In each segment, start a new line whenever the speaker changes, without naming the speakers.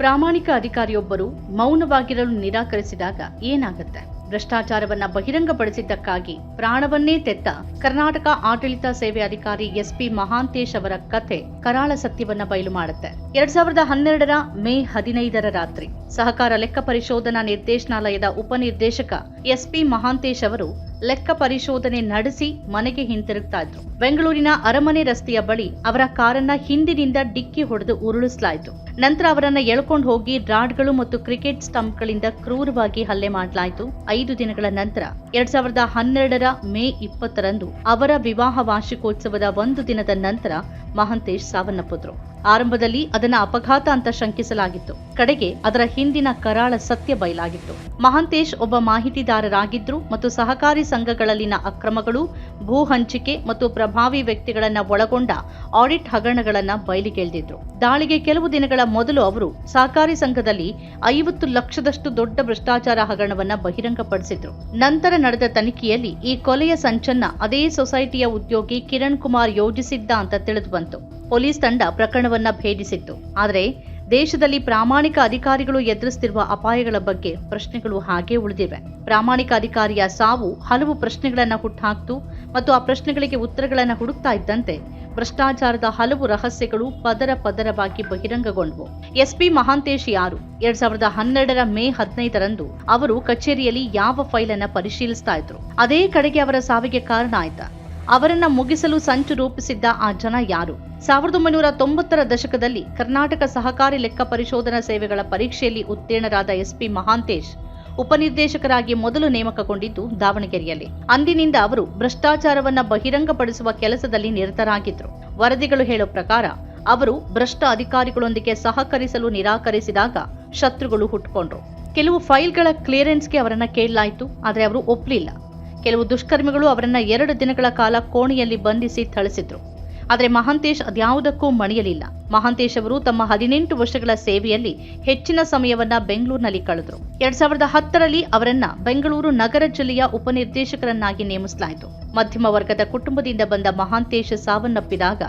ಪ್ರಾಮಾಣಿಕ ಅಧಿಕಾರಿಯೊಬ್ಬರು ಮೌನವಾಗಿರಲು ನಿರಾಕರಿಸಿದಾಗ ಏನಾಗುತ್ತೆ? ಭ್ರಷ್ಟಾಚಾರವನ್ನ ಬಹಿರಂಗಪಡಿಸಿದ್ದಕ್ಕಾಗಿ ಪ್ರಾಣವನ್ನೇ ತೆತ್ತ ಕರ್ನಾಟಕ ಆಡಳಿತ ಸೇವೆ ಅಧಿಕಾರಿ ಎಸ್ಪಿ ಮಹಾಂತೇಶ್ ಅವರ ಕಥೆ ಕರಾಳ ಸತ್ಯವನ್ನ ಬಯಲು ಮಾಡುತ್ತೆ. 2012 ಮೇ 15 ರಾತ್ರಿ ಸಹಕಾರ ಲೆಕ್ಕ ಪರಿಶೋಧನಾ ನಿರ್ದೇಶನಾಲಯದ ಉಪನಿರ್ದೇಶಕ ಎಸ್ಪಿ ಮಹಾಂತೇಶ್ ಅವರು ಲೆಕ್ಕ ಪರಿಶೋಧನೆ ನಡೆಸಿ ಮನೆಗೆ ಹಿಂತಿರುಗ್ತಾ ಇದ್ರು. ಬೆಂಗಳೂರಿನ ಅರಮನೆ ರಸ್ತೆಯ ಬಳಿ ಅವರ ಕಾರನ್ನ ಹಿಂದಿನಿಂದ ಡಿಕ್ಕಿ ಹೊಡೆದು ಉರುಳಿಸಲಾಯಿತು. ನಂತರ ಅವರನ್ನ ಎಳ್ಕೊಂಡು ಹೋಗಿ ರಾಡ್ಗಳು ಮತ್ತು ಕ್ರಿಕೆಟ್ ಸ್ಟಂಪ್ಗಳಿಂದ ಕ್ರೂರವಾಗಿ ಹಲ್ಲೆ ಮಾಡಲಾಯಿತು. 5 ದಿನಗಳ ನಂತರ 2012 ಮೇ 20ರಂದು ಅವರ ವಿವಾಹ ವಾರ್ಷಿಕೋತ್ಸವದ 1 ದಿನದ ನಂತರ ಮಹಾಂತೇಶ್ ಸಾವನ್ನಪ್ಪಿದ್ರು. ಆರಂಭದಲ್ಲಿ ಅದನ್ನ ಅಪಘಾತ ಅಂತ ಶಂಕಿಸಲಾಗಿತ್ತು. ಕಡೆಗೆ ಅದರ ಹಿಂದಿನ ಕರಾಳ ಸತ್ಯ ಬಯಲಾಗಿತ್ತು. ಮಹಾಂತೇಶ್ ಒಬ್ಬ ಮಾಹಿತಿದಾರರಾಗಿದ್ರು ಮತ್ತು ಸಹಕಾರಿ ಸಂಘಗಳಲ್ಲಿನ ಅಕ್ರಮಗಳು, ಭೂ ಹಂಚಿಕೆ ಮತ್ತು ಪ್ರಭಾವಿ ವ್ಯಕ್ತಿಗಳನ್ನ ಒಳಗೊಂಡ ಆಡಿಟ್ ಹಗರಣಗಳನ್ನ ಬಯಲಿಗೆಳೆದಿದ್ರು. ದಾಳಿಗೆ ಕೆಲವು ದಿನಗಳ ಮೊದಲು ಅವರು ಸಹಕಾರಿ ಸಂಘದಲ್ಲಿ 50 ಲಕ್ಷದಷ್ಟು ದೊಡ್ಡ ಭ್ರಷ್ಟಾಚಾರ ಹಗರಣವನ್ನ ಬಹಿರಂಗಪಡಿಸಿದ್ರು. ನಂತರ ನಡೆದ ತನಿಖೆಯಲ್ಲಿ ಈ ಕೊಲೆಯ ಸಂಚನ್ನ ಅದೇ ಸೊಸೈಟಿಯ ಉದ್ಯೋಗಿ ಕಿರಣ್ ಕುಮಾರ್ ಯೋಜಿಸಿದ್ದ ಅಂತ ತಿಳಿದು ಬಂತು. ಪೊಲೀಸ್ ತಂಡ ಪ್ರಕರಣವನ್ನ ಭೇದಿಸಿತ್ತು. ಆದರೆ ದೇಶದಲ್ಲಿ ಪ್ರಾಮಾಣಿಕ ಅಧಿಕಾರಿಗಳು ಎದುರಿಸುತ್ತಿರುವ ಅಪಾಯಗಳ ಬಗ್ಗೆ ಪ್ರಶ್ನೆಗಳು ಹಾಗೇ ಉಳಿದಿವೆ. ಪ್ರಾಮಾಣಿಕ ಅಧಿಕಾರಿಯ ಸಾವು ಹಲವು ಪ್ರಶ್ನೆಗಳನ್ನ ಹುಟ್ಟುಹಾಕ್ತು ಮತ್ತು ಆ ಪ್ರಶ್ನೆಗಳಿಗೆ ಉತ್ತರಗಳನ್ನ ಹುಡುಕ್ತಾ ಇದ್ದಂತೆ ಭ್ರಷ್ಟಾಚಾರದ ಹಲವು ರಹಸ್ಯಗಳು ಪದರವಾಗಿ ಬಹಿರಂಗಗೊಂಡವು. ಎಸ್ಪಿ ಮಹಾಂತೇಶ್ ಯಾರು? 2012 ಮೇ 15ರಂದು ಅವರು ಕಚೇರಿಯಲ್ಲಿ ಯಾವ ಫೈಲ್ ಅನ್ನ ಪರಿಶೀಲಿಸ್ತಾ ಇದ್ರು? ಅದೇ ಕಡೆಗೆ ಅವರ ಸಾವಿಗೆ ಕಾರಣ ಆಯ್ತಾ? ಅವರನ್ನ ಮುಗಿಸಲು ಸಂಚು ರೂಪಿಸಿದ್ದ ಆ ಜನ ಯಾರು? 1990ರ ದಶಕದಲ್ಲಿ ಕರ್ನಾಟಕ ಸಹಕಾರಿ ಲೆಕ್ಕ ಪರಿಶೋಧನಾ ಸೇವೆಗಳ ಪರೀಕ್ಷೆಯಲ್ಲಿ ಉತ್ತೀರ್ಣರಾದ ಎಸ್ಪಿ ಮಹಾಂತೇಶ್ ಉಪನಿರ್ದೇಶಕರಾಗಿ ಮೊದಲು ನೇಮಕಗೊಂಡಿದ್ದು ದಾವಣಗೆರೆಯಲ್ಲಿ. ಅಂದಿನಿಂದ ಅವರು ಭ್ರಷ್ಟಾಚಾರವನ್ನ ಬಹಿರಂಗಪಡಿಸುವ ಕೆಲಸದಲ್ಲಿ ನಿರತರಾಗಿದ್ರು. ವರದಿಗಳು ಹೇಳೋ ಪ್ರಕಾರ ಅವರು ಭ್ರಷ್ಟ ಅಧಿಕಾರಿಗಳೊಂದಿಗೆ ಸಹಕರಿಸಲು ನಿರಾಕರಿಸಿದಾಗ ಶತ್ರುಗಳು ಹುಟ್ಟುಕೊಂಡ್ರು. ಕೆಲವು ಫೈಲ್ಗಳ ಕ್ಲಿಯರೆನ್ಸ್ಗೆ ಅವರನ್ನ ಕೇಳಲಾಯಿತು, ಆದರೆ ಅವರು ಒಪ್ಪಲಿಲ್ಲ. ಕೆಲವು ದುಷ್ಕರ್ಮಿಗಳು ಅವರನ್ನ 2 ದಿನಗಳ ಕಾಲ ಕೋಣೆಯಲ್ಲಿ ಬಂಧಿಸಿ ಥಳಿಸಿದ್ರು. ಆದರೆ ಮಹಾಂತೇಶ್ ಅದ್ಯಾವುದಕ್ಕೂ ಮಣಿಯಲಿಲ್ಲ. ಮಹಾಂತೇಶ್ ಅವರು ತಮ್ಮ 18 ವರ್ಷಗಳ ಸೇವೆಯಲ್ಲಿ ಹೆಚ್ಚಿನ ಸಮಯವನ್ನ ಬೆಂಗಳೂರಿನಲ್ಲಿ ಕಳೆದ್ರು. 2010ರಲ್ಲಿ ಅವರನ್ನ ಬೆಂಗಳೂರು ನಗರ ಜಿಲ್ಲೆಯ ಉಪನಿರ್ದೇಶಕರನ್ನಾಗಿ ನೇಮಿಸಲಾಯಿತು. ಮಧ್ಯಮ ವರ್ಗದ ಕುಟುಂಬದಿಂದ ಬಂದ ಮಹಾಂತೇಶ್ ಸಾವನ್ನಪ್ಪಿದಾಗ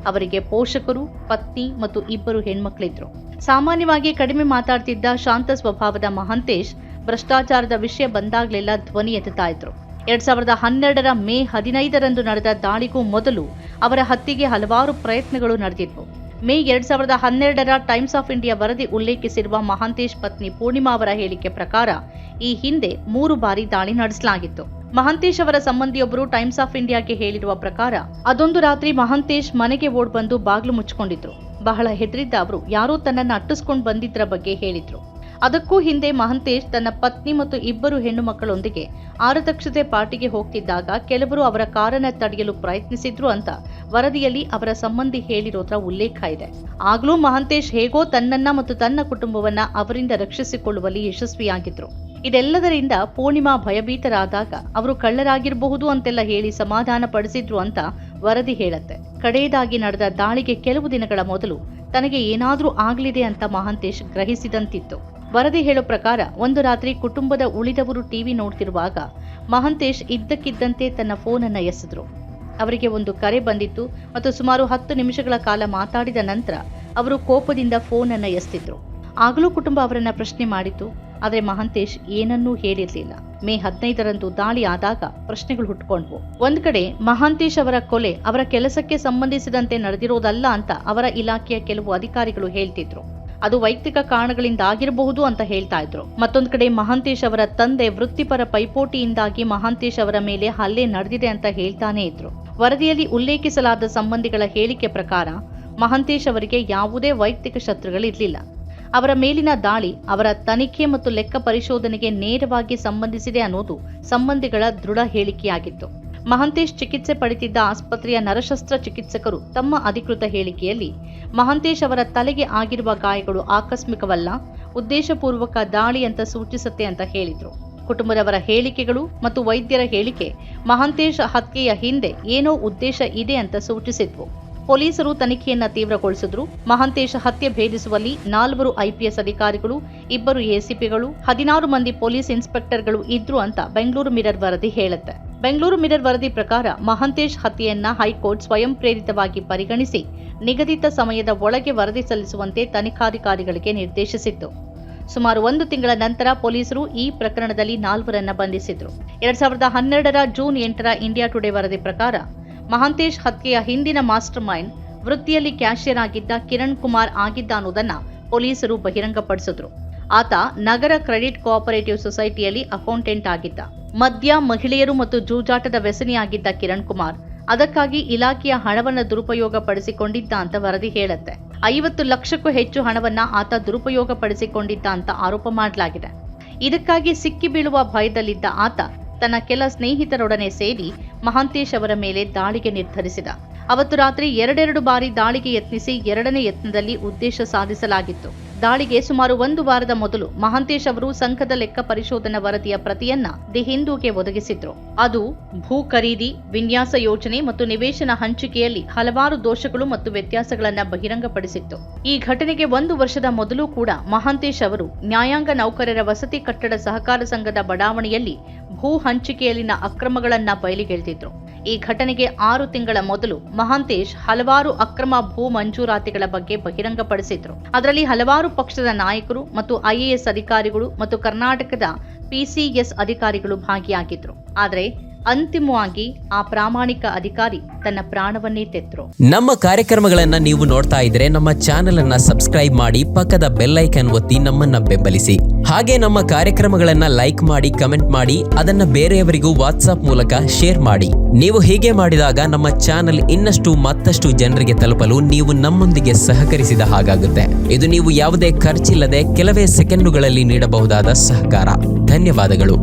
ಅವರಿಗೆ ಪೋಷಕರು, ಪತ್ನಿ ಮತ್ತು 2 ಹೆಣ್ಮಕ್ಳಿದ್ರು. ಸಾಮಾನ್ಯವಾಗಿ ಕಡಿಮೆ ಮಾತಾಡ್ತಿದ್ದ ಶಾಂತ ಸ್ವಭಾವದ ಮಹಾಂತೇಶ್ ಭ್ರಷ್ಟಾಚಾರದ ವಿಷಯ ಬಂದಾಗ್ಲೆಲ್ಲ ಧ್ವನಿ ಎತ್ತುತ್ತಾ ಇದ್ರು. 2012 ಮೇ 15ರಂದು ನಡೆದ ದಾಳಿಗೂ ಮೊದಲು ಅವರ ಹತ್ಯೆಗೆ ಹಲವಾರು ಪ್ರಯತ್ನಗಳು ನಡೆದಿದ್ವು. ಮೇ 2012ರ ಟೈಮ್ಸ್ ಆಫ್ ಇಂಡಿಯಾ ವರದಿ ಉಲ್ಲೇಖಿಸಿರುವ ಮಹಾಂತೇಶ್ ಪತ್ನಿ ಪೂರ್ಣಿಮಾ ಅವರ ಹೇಳಿಕೆ ಪ್ರಕಾರ ಈ ಹಿಂದೆ 3 ಬಾರಿ ದಾಳಿ ನಡೆಸಲಾಗಿತ್ತು. ಮಹಾಂತೇಶ್ ಅವರ ಸಂಬಂಧಿಯೊಬ್ಬರು ಟೈಮ್ಸ್ ಆಫ್ ಇಂಡಿಯಾಗೆ ಹೇಳಿರುವ ಪ್ರಕಾರ ಅದೊಂದು ರಾತ್ರಿ ಮಹಾಂತೇಶ್ ಮನೆಗೆ ಓಡ್ ಬಂದು ಬಾಗಿಲು ಮುಚ್ಚಿಕೊಂಡಿದ್ರು. ಬಹಳ ಹೆದರಿದ್ದ ಅವರು ಯಾರೋ ತನ್ನನ್ನು ಅಟ್ಟಿಸ್ಕೊಂಡು ಬಂದಿದ್ರ ಬಗ್ಗೆ ಹೇಳಿದ್ರು. ಅದಕ್ಕೂ ಹಿಂದೆ ಮಹಾಂತೇಶ್ ತನ್ನ ಪತ್ನಿ ಮತ್ತು 2 ಹೆಣ್ಣು ಮಕ್ಕಳೊಂದಿಗೆ ಆರತಕ್ಷತೆ ಪಾರ್ಟಿಗೆ ಹೋಗ್ತಿದ್ದಾಗ ಕೆಲವರು ಅವರ ಕಾರನ್ನ ತಡೆಯಲು ಪ್ರಯತ್ನಿಸಿದ್ರು ಅಂತ ವರದಿಯಲ್ಲಿ ಅವರ ಸಂಬಂಧಿ ಹೇಳಿರೋದ್ರ ಉಲ್ಲೇಖ ಇದೆ. ಆಗ್ಲೂ ಮಹಾಂತೇಶ್ ಹೇಗೋ ತನ್ನನ್ನ ಮತ್ತು ತನ್ನ ಕುಟುಂಬವನ್ನ ಅವರಿಂದ ರಕ್ಷಿಸಿಕೊಳ್ಳುವಲ್ಲಿ ಯಶಸ್ವಿಯಾಗಿದ್ರು. ಇದೆಲ್ಲದರಿಂದ ಪೂರ್ಣಿಮಾ ಭಯಭೀತರಾದಾಗ ಅವರು ಕಳ್ಳರಾಗಿರಬಹುದು ಅಂತೆಲ್ಲ ಹೇಳಿ ಸಮಾಧಾನ ಪಡಿಸಿದ್ರು ಅಂತ ವರದಿ ಹೇಳುತ್ತೆ. ಕಡೆಯದಾಗಿ ನಡೆದ ದಾಳಿಗೆ ಕೆಲವು ದಿನಗಳ ಮೊದಲು ತನಗೆ ಏನಾದ್ರೂ ಆಗ್ಲಿದೆ ಅಂತ ಮಹಾಂತೇಶ್ ಗ್ರಹಿಸಿದಂತಿತ್ತು. ವರದಿ ಹೇಳೋ ಪ್ರಕಾರ ಒಂದು ರಾತ್ರಿ ಕುಟುಂಬದ ಉಳಿದವರು ಟಿವಿ ನೋಡ್ತಿರುವಾಗ ಮಹಾಂತೇಶ್ ಇದ್ದಕ್ಕಿದ್ದಂತೆ ತನ್ನ ಫೋನ್ ಅನ್ನ ಎಸೆದ್ರು. ಅವರಿಗೆ ಒಂದು ಕರೆ ಬಂದಿತ್ತು ಮತ್ತು ಸುಮಾರು 10 ನಿಮಿಷಗಳ ಕಾಲ ಮಾತಾಡಿದ ನಂತರ ಅವರು ಕೋಪದಿಂದ ಫೋನ್ ಅನ್ನ ಎಸೆದಿದ್ರು. ಆಗಲೂ ಕುಟುಂಬ ಅವರನ್ನ ಪ್ರಶ್ನೆ ಮಾಡಿತ್ತು, ಆದರೆ ಮಹಾಂತೇಶ್ ಏನನ್ನೂ ಹೇಳಿರಲಿಲ್ಲ. ಮೇ 15ರಂದು ದಾಳಿ ಆದಾಗ ಪ್ರಶ್ನೆಗಳು ಹುಟ್ಟುಕೊಂಡ್ವು. ಒಂದ್ ಕಡೆ ಮಹಾಂತೇಶ್ ಅವರ ಕೊಲೆ ಅವರ ಕೆಲಸಕ್ಕೆ ಸಂಬಂಧಿಸಿದಂತೆ ನಡೆದಿರೋದಲ್ಲ ಅಂತ ಅವರ ಇಲಾಖೆಯ ಕೆಲವು ಅಧಿಕಾರಿಗಳು ಹೇಳ್ತಿದ್ರು. ಅದು ವೈಯಕ್ತಿಕ ಕಾರಣಗಳಿಂದ ಆಗಿರಬಹುದು ಅಂತ ಹೇಳ್ತಾ ಇದ್ರು. ಮತ್ತೊಂದು ಕಡೆ ಮಹಾಂತೇಶ್ ಅವರ ತಂದೆ ವೃತ್ತಿಪರ ಪೈಪೋಟಿಯಿಂದಾಗಿ ಮಹಾಂತೇಶ್ ಅವರ ಮೇಲೆ ಹಲ್ಲೆ ನಡೆದಿದೆ ಅಂತ ಹೇಳ್ತಾನೆ ಇದ್ರು. ವರದಿಯಲ್ಲಿ ಉಲ್ಲೇಖಿಸಲಾದ ಸಂಬಂಧಿಗಳ ಹೇಳಿಕೆ ಪ್ರಕಾರ ಮಹಾಂತೇಶ್ ಅವರಿಗೆ ಯಾವುದೇ ವೈಯಕ್ತಿಕ ಶತ್ರುಗಳಿರಲಿಲ್ಲ. ಅವರ ಮೇಲಿನ ದಾಳಿ ಅವರ ತನಿಖೆ ಮತ್ತು ಲೆಕ್ಕ ಪರಿಶೋಧನೆಗೆ ನೇರವಾಗಿ ಸಂಬಂಧಿಸಿದೆ ಅನ್ನೋದು ಸಂಬಂಧಿಗಳ ದೃಢ ಹೇಳಿಕೆಯಾಗಿತ್ತು. ಮಹಾಂತೇಶ್ ಚಿಕಿತ್ಸೆ ಪಡೆದಿದ್ದ ಆಸ್ಪತ್ರೆಯ ನರಶಸ್ತ್ರ ಚಿಕಿತ್ಸಕರು ತಮ್ಮ ಅಧಿಕೃತ ಹೇಳಿಕೆಯಲ್ಲಿ ಮಹಾಂತೇಶ್ ಅವರ ತಲೆಗೆ ಆಗಿರುವ ಗಾಯಗಳು ಆಕಸ್ಮಿಕವಲ್ಲ, ಉದ್ದೇಶಪೂರ್ವಕ ದಾಳಿ ಅಂತ ಸೂಚಿಸುತ್ತೆ ಅಂತ ಹೇಳಿದ್ರು. ಕುಟುಂಬದವರ ಹೇಳಿಕೆಗಳು ಮತ್ತು ವೈದ್ಯರ ಹೇಳಿಕೆ ಮಹಾಂತೇಶ್ ಹತ್ಯೆಯ ಹಿಂದೆ ಏನೋ ಉದ್ದೇಶ ಇದೆ ಅಂತ ಸೂಚಿಸಿದ್ವು. ಪೊಲೀಸರು ತನಿಖೆಯನ್ನ ತೀವ್ರಗೊಳಿಸಿದ್ರು. ಮಹಾಂತೇಶ್ ಹತ್ಯೆ ಭೇದಿಸುವಲ್ಲಿ 4 IPS ಅಧಿಕಾರಿಗಳು, 2 ACPಗಳು, 16 ಮಂದಿ ಪೊಲೀಸ್ ಇನ್ಸ್ಪೆಕ್ಟರ್ಗಳು ಇದ್ರು ಅಂತ ಬೆಂಗಳೂರು ಮಿರರ್ ವರದಿ ಹೇಳುತ್ತೆ. ಬೆಂಗಳೂರು ಮಿರರ್ ವರದಿ ಪ್ರಕಾರ ಮಹಾಂತೇಶ್ ಹತ್ಯೆಯನ್ನ ಹೈಕೋರ್ಟ್ ಸ್ವಯಂ ಪ್ರೇರಿತವಾಗಿ ಪರಿಗಣಿಸಿ ನಿಗದಿತ ಸಮಯದ ಒಳಗೆ ವರದಿ ಸಲ್ಲಿಸುವಂತೆ ತನಿಖಾಧಿಕಾರಿಗಳಿಗೆ ನಿರ್ದೇಶಿಸಿತ್ತು. ಸುಮಾರು 1 ತಿಂಗಳ ನಂತರ ಪೊಲೀಸರು ಈ ಪ್ರಕರಣದಲ್ಲಿ 4 ಬಂಧಿಸಿದ್ರು. 2012 ಜೂನ್ 8 ಇಂಡಿಯಾ ಟುಡೇ ವರದಿ ಪ್ರಕಾರ ಮಹಾಂತೇಶ್ ಹತ್ಯೆಯ ಹಿಂದಿನ ಮಾಸ್ಟರ್ ಮೈಂಡ್ ವೃತ್ತಿಯಲ್ಲಿ ಕ್ಯಾಷಿಯರ್ ಆಗಿದ್ದ ಕಿರಣ್ ಕುಮಾರ್ ಆಗಿದ್ದ ಅನ್ನೋದನ್ನ ಪೊಲೀಸರು ಬಹಿರಂಗಪಡಿಸಿದ್ರು. ಆತ ನಗರ ಕ್ರೆಡಿಟ್ ಕೋಆಪರೇಟಿವ್ ಸೊಸೈಟಿಯಲ್ಲಿ ಅಕೌಂಟೆಂಟ್ ಆಗಿದ್ದ. ಮದ್ಯ, ಮಹಿಳೆಯರು ಮತ್ತು ಜೂಜಾಟದ ವ್ಯಸನಿಯಾಗಿದ್ದ ಕಿರಣ್ ಕುಮಾರ್ ಅದಕ್ಕಾಗಿ ಇಲಾಖೆಯ ಹಣವನ್ನು ದುರುಪಯೋಗ ಪಡಿಸಿಕೊಂಡಿದ್ದ ಅಂತ ವರದಿ ಹೇಳುತ್ತೆ. 50 ಲಕ್ಷಕ್ಕೂ ಹೆಚ್ಚು ಹಣವನ್ನ ಆತ ದುರುಪಯೋಗ ಪಡಿಸಿಕೊಂಡಿದ್ದ ಅಂತ ಆರೋಪ ಮಾಡಲಾಗಿದೆ. ಇದಕ್ಕಾಗಿ ಸಿಕ್ಕಿ ಬೀಳುವ ಭಯದಲ್ಲಿದ್ದ ಆತ ತನ್ನ ಕೆಲ ಸ್ನೇಹಿತರೊಡನೆ ಸೇರಿ ಮಹಾಂತೇಶ್ ಅವರ ಮೇಲೆ ದಾಳಿಗೆ ನಿರ್ಧರಿಸಿದ. ಅವತ್ತು ರಾತ್ರಿ 2 ಬಾರಿ ದಾಳಿಗೆ ಯತ್ನಿಸಿ 2ನೇ ಯತ್ನದಲ್ಲಿ ಉದ್ದೇಶ ಸಾಧಿಸಲಾಗಿತ್ತು. ದಾಳಿಗೆ ಸುಮಾರು 1 ವಾರದ ಮೊದಲು ಮಹಾಂತೇಶ್ ಅವರು ಸಂಘದ ಲೆಕ್ಕ ಪರಿಶೋಧನಾ ವರದಿಯ ಪ್ರತಿಯನ್ನ ದಿ ಹಿಂದೂಗೆ ಒದಗಿಸಿದ್ರು. ಅದು ಭೂ ಖರೀದಿ, ವಿನ್ಯಾಸ ಯೋಜನೆ ಮತ್ತು ನಿವೇಶನ ಹಂಚಿಕೆಯಲ್ಲಿ ಹಲವಾರು ದೋಷಗಳು ಮತ್ತು ವ್ಯತ್ಯಾಸಗಳನ್ನ ಬಹಿರಂಗಪಡಿಸಿತ್ತು. ಈ ಘಟನೆಗೆ 1 ವರ್ಷದ ಮೊದಲು ಕೂಡ ಮಹಾಂತೇಶ್ ಅವರು ನ್ಯಾಯಾಂಗ ನೌಕರರ ವಸತಿ ಕಟ್ಟಡ ಸಹಕಾರ ಸಂಘದ ಬಡಾವಣೆಯಲ್ಲಿ ಭೂ ಹಂಚಿಕೆಯಲ್ಲಿನ ಅಕ್ರಮಗಳನ್ನ ಬಯಲಿಗೆಳೆದಿದ್ರು. ಈ ಘಟನೆಗೆ 6 ತಿಂಗಳ ಮೊದಲು ಮಹಾಂತೇಶ್ ಹಲವಾರು ಅಕ್ರಮ ಭೂ ಮಂಜೂರಾತಿಗಳ ಬಗ್ಗೆ ಬಹಿರಂಗಪಡಿಸಿದ್ರು. ಅದರಲ್ಲಿ ಹಲವಾರು ಪಕ್ಷದ ನಾಯಕರು ಮತ್ತು IAS ಅಧಿಕಾರಿಗಳು ಮತ್ತು ಕರ್ನಾಟಕದ PCS ಅಧಿಕಾರಿಗಳು ಭಾಗಿಯಾಗಿದ್ರು. ಆದರೆ ಅಂತಿಮವಾಗಿ ಆ ಪ್ರಾಮಾಣಿಕ ಅಧಿಕಾರಿ ತನ್ನ ಪ್ರಾಣವನ್ನೇ ತೆತ್ತರು.
ನಮ್ಮ ಕಾರ್ಯಕ್ರಮಗಳನ್ನ ನೀವು ನೋಡ್ತಾ ಇದ್ರೆ ನಮ್ಮ ಚಾನೆಲ್ ಅನ್ನ ಸಬ್ಸ್ಕ್ರೈಬ್ ಮಾಡಿ, ಪಕ್ಕದ ಬೆಲ್ ಐಕಾನ್ ಒತ್ತಿ ನಮ್ಮನ್ನ ಬೆಂಬಲಿಸಿ. ಹಾಗೆ ನಮ್ಮ ಕಾರ್ಯಕ್ರಮಗಳನ್ನ ಲೈಕ್ ಮಾಡಿ, ಕಮೆಂಟ್ ಮಾಡಿ, ಅದನ್ನ ಬೇರೆಯವರಿಗೂ ವಾಟ್ಸ್ಆಪ್ ಮೂಲಕ ಶೇರ್ ಮಾಡಿ. ನೀವು ಹೀಗೆ ಮಾಡಿದಾಗ ನಮ್ಮ ಚಾನೆಲ್ ಮತ್ತಷ್ಟು ಜನರಿಗೆ ತಲುಪಲು ನೀವು ನಮ್ಮೊಂದಿಗೆ ಸಹಕರಿಸಿದ ಹಾಗಾಗುತ್ತೆ. ಇದು ನೀವು ಯಾವುದೇ ಖರ್ಚಿಲ್ಲದೆ ಕೆಲವೇ ಸೆಕೆಂಡುಗಳಲ್ಲಿ ನೀಡಬಹುದಾದ ಸಹಕಾರ. ಧನ್ಯವಾದಗಳು.